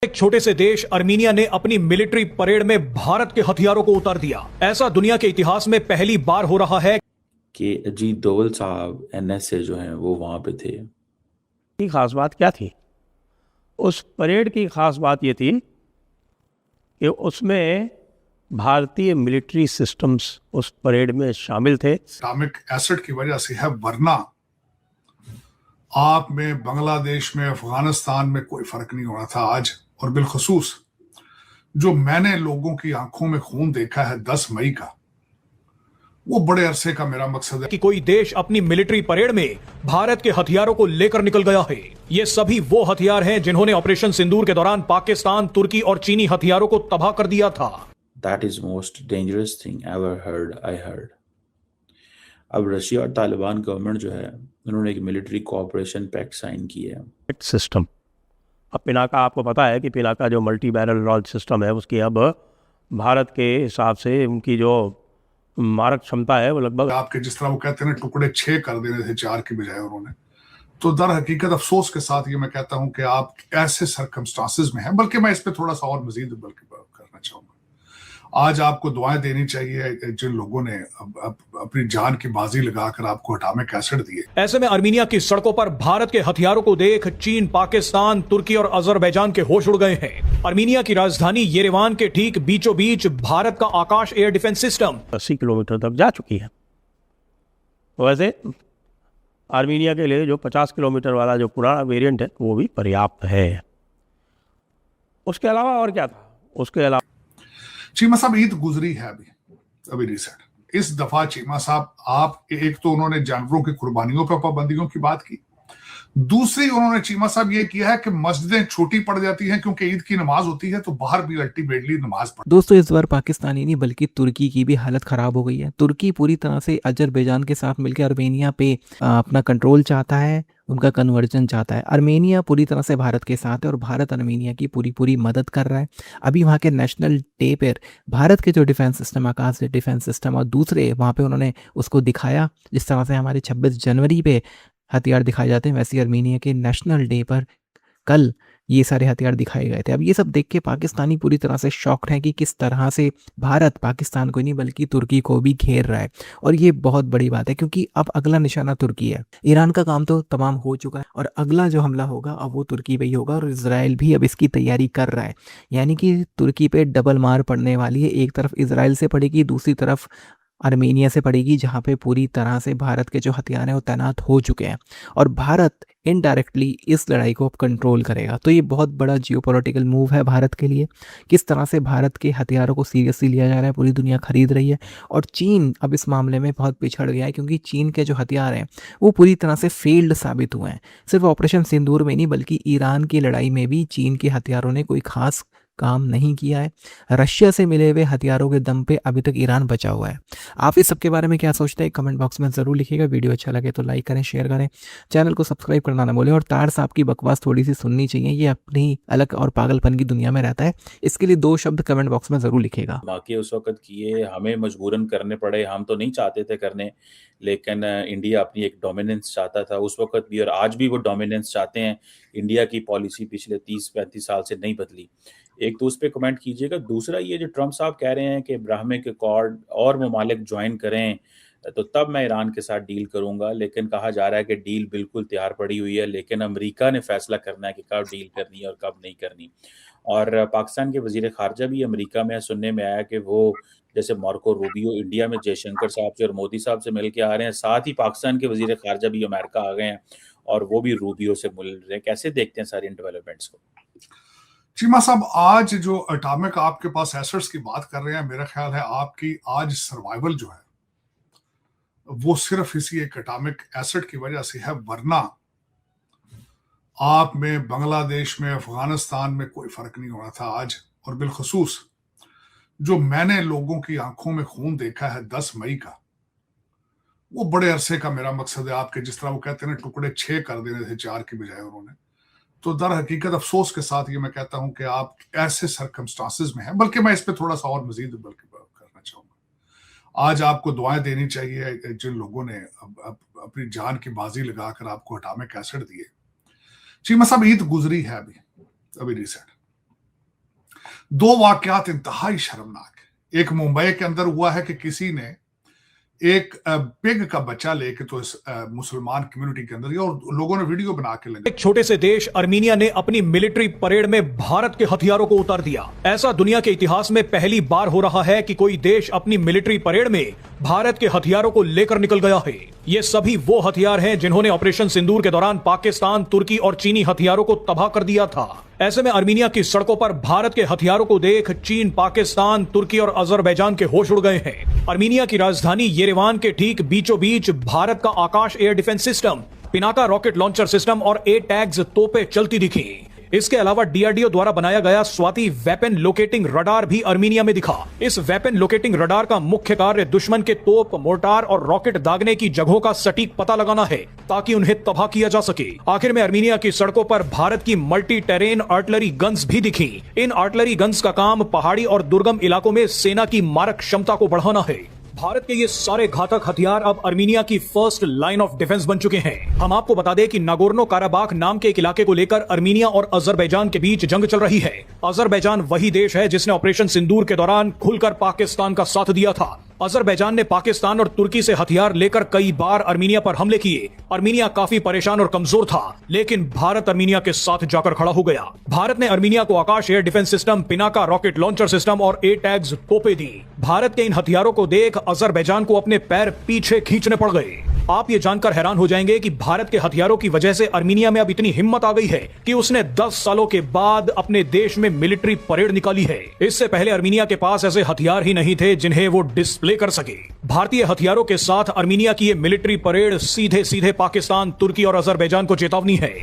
एक छोटे से देश अर्मीनिया ने अपनी मिलिट्री परेड में भारत के हथियारों को उतार दिया। ऐसा दुनिया के इतिहास में पहली बार हो रहा है कि अजीत डोवल साहब एनएसए जो हैं वो वहाँ पे थे। की खास बात क्या थी? उस परेड की खास बात ये थी कि उसमें भारतीय मिलिट्री सिस्टम्स उस परेड में शामिल थे। एटॉमिक एसिड की वजह से है, वरना आप में, बांग्लादेश में, अफगानिस्तान में कोई फर्क नहीं होना था आज। और बिलखसूस जो मैंने लोगों की आंखों में खून देखा है 10 मई का, वो बड़े अरसे का मेरा मकसद है कि कोई देश अपनी मिलिट्री परेड में भारत के हथियारों को लेकर निकल गया है। ये सभी वो हथियार हैं जिन्होंने ऑपरेशन सिंदूर के दौरान पाकिस्तान, तुर्की और चीनी हथियारों को तबाह कर दिया था। That is most dangerous thing ever heard I heard. अब रशिया और तालिबान गवर्नमेंट जो है उन्होंने एक मिलिट्री कोऑपरेशन पैक्ट साइन किया है। सिस्टम अब पिनाका, आपको पता है कि पिनाका जो मल्टी बैरल लॉन्च सिस्टम है उसकी अब भारत के हिसाब से उनकी जो मारक क्षमता है वो लगभग, आपके जिस तरह वो कहते हैं टुकड़े 6 कर देने थे 4 की बजाय उन्होंने, तो दर हकीकत अफसोस के साथ ये मैं कहता हूं कि आप ऐसे सरकमस्टांसेस में हैं। बल्कि मैं इस पे थोड़ा सा और मजीद बल्कि करना चाहूंगा। आज आपको दुआएं देनी चाहिए जिन लोगों ने अपनी जान की बाजी लगाकर आपको एटॉमिक एसिड दिए। ऐसे में अर्मीनिया की सड़कों पर भारत के हथियारों को देख चीन, पाकिस्तान, तुर्की और अजरबैजान के होश उड़ गए हैं। अर्मीनिया की राजधानी येरेवान के ठीक बीचों बीच भारत का Akash air defence system 80 kilometre तक जा चुकी है। वैसे आर्मीनिया के लिए जो 50 किलोमीटर वाला जो पुराना वेरिएंट है वो भी पर्याप्त है। उसके अलावा और क्या था? उसके अलावा चीमा साहब ईद गुजरी है अभी रिसेंट। इस दफा चीमा साहब आप एक तो उन्होंने जानवरों की कुर्बानियों पर पाबंदियों की बात की, दूसरी उन्होंने चीमा साहब ये किया है कि मस्जिदें छोटी पड़ जाती हैं क्योंकि ईद की नमाज होती है, तो बाहर भी अल्टीमेटली नमाज पढ़। दोस्तों, इस बार पाकिस्तानी नहीं बल्कि तुर्की की भी हालत खराब हो गई है। तुर्की पूरी तरह से अजरबैजान के साथ मिलकर अर्मेनिया पे अपना कंट्रोल चाहता है, उनका कन्वर्जन चाहता है। अर्मेनिया पूरी तरह से भारत के साथ है और भारत अर्मेनिया की पूरी मदद कर रहा है। अभी वहाँ के नेशनल डे पर भारत के जो डिफेंस सिस्टम, आकाश डिफेंस सिस्टम, और दूसरे वहाँ पे उन्होंने उसको दिखाया। जिस तरह से हमारे 26 जनवरी पे हथियार दिखाए जाते हैं, वैसे ही अर्मेनिया के नेशनल डे पर कल ये सारे हथियार दिखाए गए थे। अब ये सब देख के पाकिस्तानी पूरी तरह से शॉक्ड है कि किस तरह से भारत पाकिस्तान को नहीं बल्कि तुर्की को भी घेर रहा है। और ये बहुत बड़ी बात है क्योंकि अब अगला निशाना तुर्की है। ईरान का काम तो तमाम हो चुका है और अगला जो हमला होगा अब वो तुर्की पे ही होगा। और इजराइल भी अब इसकी तैयारी कर रहा है, यानी कि तुर्की पे डबल मार पड़ने वाली है। एक तरफ इजराइल से पड़ेगी, दूसरी तरफ अर्मेनिया से पड़ेगी, जहाँ पे पूरी तरह से भारत के जो हथियार हैं वो तैनात हो चुके हैं और भारत इनडायरेक्टली इस लड़ाई को अब कंट्रोल करेगा। तो ये बहुत बड़ा जियोपॉलिटिकल मूव है भारत के लिए। किस तरह से भारत के हथियारों को सीरियसली लिया जा रहा है, पूरी दुनिया खरीद रही है। और चीन अब इस मामले में बहुत पिछड़ गया है क्योंकि चीन के जो हथियार हैं वो पूरी तरह से फेल्ड साबित हुए हैं। सिर्फ ऑपरेशन सिंदूर में नहीं बल्कि ईरान की लड़ाई में भी चीन के हथियारों ने कोई खास काम नहीं किया है। रशिया से मिले हुए हथियारों के दम पे अभी तक ईरान बचा हुआ है। आप इस सब के बारे में क्या सोचते हैं कमेंट बॉक्स में ज़रूर लिखिएगा। वीडियो अच्छा लगे तो लाइक करें, शेयर करें, चैनल को सब्सक्राइब करना ना भूलें। और तार साहब की बकवास थोड़ी सी सुननी चाहिए, ये अपनी अलग और पागलपन की दुनिया में रहता है। इसके लिए 2 शब्द कमेंट बॉक्स में ज़रूर लिखिएगा। बाकी उस वक्त किए, हमें मजबूरन करने पड़े। हम तो नहीं चाहते थे करने, लेकिन इंडिया अपनी एक डोमिनेंस चाहता था उस वक्त भी, और आज भी वो डोमिनेंस चाहते हैं। इंडिया की पॉलिसी पिछले 30-35 साल से नहीं बदली। एक तो उस पर कमेंट कीजिएगा। दूसरा, ये जो ट्रम्प साहब कह रहे हैं कि इब्राहिमिक अकॉर्ड और ममालिक ज्वाइन करें तो तब मैं ईरान के साथ डील करूंगा, लेकिन कहा जा रहा है कि डील बिल्कुल तैयार पड़ी हुई है, लेकिन अमेरिका ने फैसला करना है कि कब डील करनी है और कब नहीं करनी। और पाकिस्तान के वजीर खारजा भी अमेरिका में, सुनने में आया कि वो जैसे मार्को रूबियो इंडिया में जयशंकर साहब से और मोदी साहब से मिल के आ रहे हैं, साथ ही पाकिस्तान के वजीर खारजा भी अमेरिका आ गए हैं और वो भी रूबियो से मिल रहे हैं। कैसे देखते हैं सारी इन डेवलपमेंट्स को? चीमा साहब, आज जो एटॉमिक आपके पास एसिड्स की बात कर रहे हैं, मेरा ख्याल है आपकी आज सर्वाइवल जो है वो सिर्फ इसी एक एटॉमिक एसिड की वजह से है, वरना आप में, बांग्लादेश में, अफगानिस्तान में कोई फर्क नहीं होना था आज। और बिलखसूस जो मैंने लोगों की आंखों में खून देखा है 10 मई का, वो बड़े अरसे का मेरा मकसद है। आपके जिस तरह वो कहते हैं टुकड़े 6 कर देने थे 4 की बजाय उन्होंने, तो दर हकीकत अफसोस के साथ ये मैं कहता हूं कि आप ऐसे सरकमस्टांसेस में हैं। बल्कि मैं इस पे थोड़ा सा और मजीद बल्कि करना चाहूंगा। आज आपको दुआएं देनी चाहिए जिन लोगों ने अपनी जान की बाजी लगाकर आपको एटॉमिक एसिड दिए। चीमा साहब ईद गुजरी है अभी रिसेंट। दो वाकयात इंतहाई शर्मनाक है। एक मुंबई के अंदर हुआ है कि किसी ने एक पिग का बच्चा लेके तो इस मुसलमान कम्युनिटी के अंदर, और लोगों ने वीडियो बना के लगे। एक छोटे से देश आर्मीनिया ने अपनी मिलिट्री परेड में भारत के हथियारों को उतार दिया। ऐसा दुनिया के इतिहास में पहली बार हो रहा है कि कोई देश अपनी मिलिट्री परेड में भारत के हथियारों को लेकर निकल गया है। ये सभी वो हथियार हैं जिन्होंने ऑपरेशन सिंदूर के दौरान पाकिस्तान, तुर्की और चीनी हथियारों को तबाह कर दिया था। ऐसे में आर्मीनिया की सड़कों पर भारत के हथियारों को देख चीन, पाकिस्तान, तुर्की और अजरबैजान के होश उड़ गए हैं। आर्मीनिया की राजधानी येरेवान के ठीक बीचों बीच भारत का Akash air defence system, Pinaka rocket launcher system और A-टैग्स तोपें चलती दिखी। इसके अलावा DRDO द्वारा बनाया गया स्वाति वेपन लोकेटिंग रडार भी आर्मीनिया में दिखा। इस वेपन लोकेटिंग रडार का मुख्य कार्य दुश्मन के तोप, मोर्टार और रॉकेट दागने की जगहों का सटीक पता लगाना है ताकि उन्हें तबाह किया जा सके। आखिर में आर्मीनिया की सड़कों पर भारत की मल्टी टेरेन आर्टिलरी गन्स भी दिखी। इन आर्टिलरी गन्स का काम पहाड़ी और दुर्गम इलाकों में सेना की मारक क्षमता को बढ़ाना है। भारत के ये सारे घातक हथियार अब आर्मीनिया की फर्स्ट लाइन ऑफ डिफेंस बन चुके हैं। हम आपको बता दें कि नागोर्नो काराबाख नाम के एक इलाके को लेकर आर्मीनिया और अजरबैजान के बीच जंग चल रही है। अजरबैजान वही देश है जिसने ऑपरेशन सिंदूर के दौरान खुलकर पाकिस्तान का साथ दिया था। अजरबैजान ने पाकिस्तान और तुर्की से हथियार लेकर कई बार आर्मीनिया पर हमले किए। आर्मीनिया काफी परेशान और कमजोर था, लेकिन भारत आर्मीनिया के साथ जाकर खड़ा हो गया। भारत ने आर्मीनिया को Akash air defence system, Pinaka rocket launcher system और A-टैग्स तोपें दी। भारत के इन हथियारों को देख अजरबैजान को अपने पैर पीछे खींचने पड़ गए। आप ये जानकर हैरान हो जाएंगे कि भारत के हथियारों की वजह से आर्मीनिया में अब इतनी हिम्मत आ गई है कि उसने 10 सालों के बाद अपने देश में मिलिट्री परेड निकाली है। इससे पहले आर्मीनिया के पास ऐसे हथियार ही नहीं थे जिन्हें वो डिस्प्ले कर सके। भारतीय हथियारों के साथ आर्मीनिया की ये मिलिट्री परेड सीधे सीधे पाकिस्तान, तुर्की और अजरबैजान को चेतावनी है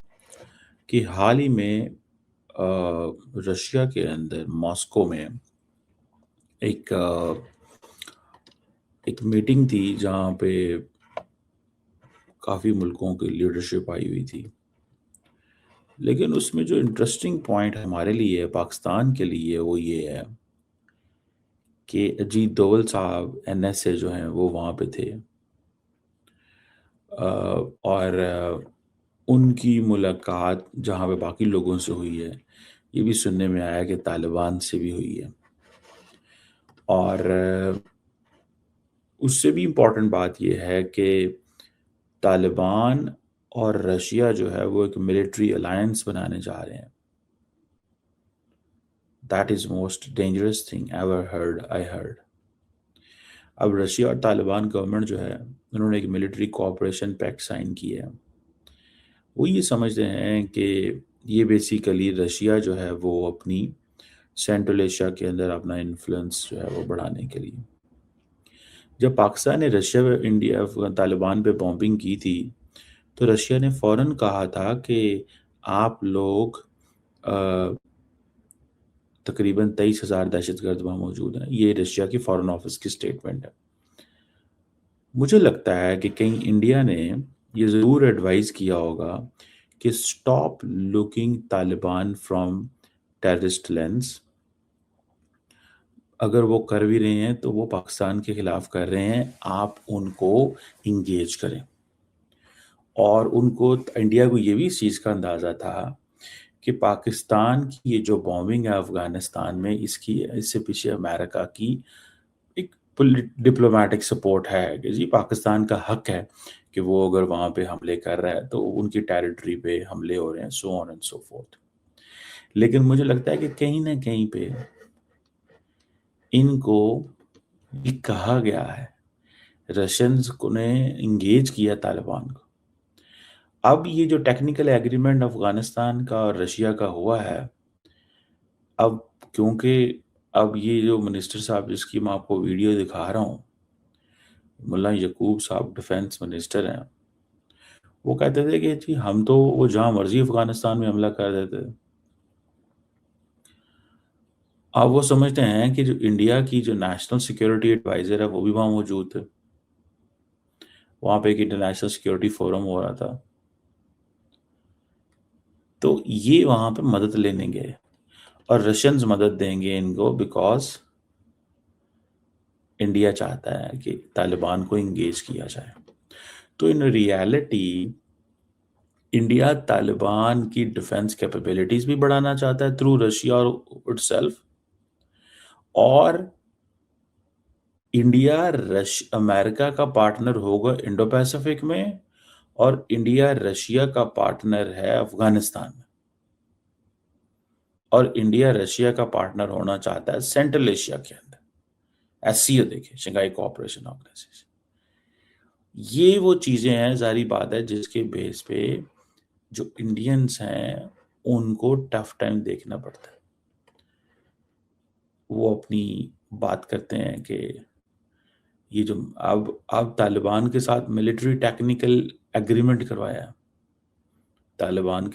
कि हाल ही में रशिया के अंदर मॉस्को में एक मीटिंग थी जहां पे काफ़ी मुल्कों की लीडरशिप आई हुई थी। लेकिन उसमें जो इंटरेस्टिंग पॉइंट हमारे लिए, पाकिस्तान के लिए, वो ये है कि अजीत डोवल साहब NSA जो हैं वो वहाँ पे थे, और उनकी मुलाकात जहाँ पे बाकी लोगों से हुई है, ये भी सुनने में आया कि तालिबान से भी हुई है। और उससे भी इम्पोर्टेंट बात ये है कि तालिबान और रशिया जो है वो एक मिलिट्री अलायंस बनाने जा रहे हैं। That is most dangerous thing ever I heard. अब रशिया और तालिबान गवर्नमेंट जो है उन्होंने एक मिलिट्री कोऑपरेशन पैक्ट साइन किया है। वो ये समझते हैं कि ये बेसिकली रशिया जो है वो अपनी सेंट्रल एशिया के अंदर अपना इन्फ्लुएंस जो है वो बढ़ाने के लिए। जब पाकिस्तान ने रशिया, इंडिया, तालिबान पे बॉम्बिंग की थी तो रशिया ने फ़ौरन कहा था कि आप लोग तकरीबन 23,000 दहशतगर्द वहाँ मौजूद हैं। ये रशिया की फॉरेन ऑफिस की स्टेटमेंट है। मुझे लगता है कि कहीं इंडिया ने ये ज़रूर एडवाइस किया होगा कि stop looking Taliban from terrorist lens. अगर वो कर भी रहे हैं तो वो पाकिस्तान के खिलाफ कर रहे हैं, आप उनको इंगेज करें। और उनको, इंडिया को ये भी इस चीज़ का अंदाज़ा था कि पाकिस्तान की ये जो बॉम्बिंग है अफ़गानिस्तान में, इससे पीछे अमेरिका की एक डिप्लोमेटिक सपोर्ट है कि जी पाकिस्तान का हक है कि वो अगर वहाँ पे हमले कर रहा है तो उनकी टेरिटरी पे हमले हो रहे हैं, so on and so fourth. लेकिन मुझे लगता है कि कहीं ना कहीं पे इनको भी कहा गया है, रशियंस को ने इंगेज किया तालिबान को। अब ये जो टेक्निकल एग्रीमेंट अफगानिस्तान का और रशिया का हुआ है, अब क्योंकि अब ये जो मिनिस्टर साहब जिसकी मैं आपको वीडियो दिखा रहा हूँ, मुल्ला यकूब साहब डिफेंस मिनिस्टर हैं, वो कहते थे कि जी हम तो वो जहाँ मर्जी अफगानिस्तान में हमला कर देते। अब वो समझते हैं कि जो इंडिया की जो नेशनल सिक्योरिटी एडवाइजर है वो भी वहाँ मौजूद थे। वहाँ पे एक इंटरनेशनल सिक्योरिटी फोरम हो रहा था, तो ये वहाँ पे मदद लेने गए और रशियंस मदद देंगे इनको बिकॉज इंडिया चाहता है कि तालिबान को इंगेज किया जाए। तो इन रियलिटी इंडिया तालिबान की डिफेंस कैपेबिलिटीज भी बढ़ाना चाहता है थ्रू रशिया और इटसेल्फ, और इंडिया अमेरिका का पार्टनर होगा इंडो पैसिफिक में, और इंडिया रशिया का पार्टनर है अफगानिस्तान में, और इंडिया रशिया का पार्टनर होना चाहता है सेंट्रल एशिया के अंदर। एससीओ देखिए, शंघाई कोऑपरेशन ऑर्गेनाइजेशन। ये वो चीजें हैं, जारी बात है, जिसके बेस पे जो इंडियंस हैं उनको टफ टाइम देखना पड़ता है। वो अपनी बात करते हैं कि ये जो अब तालिबान के साथ मिलिट्री टेक्निकल एग्रीमेंट करवाया, तालिबान के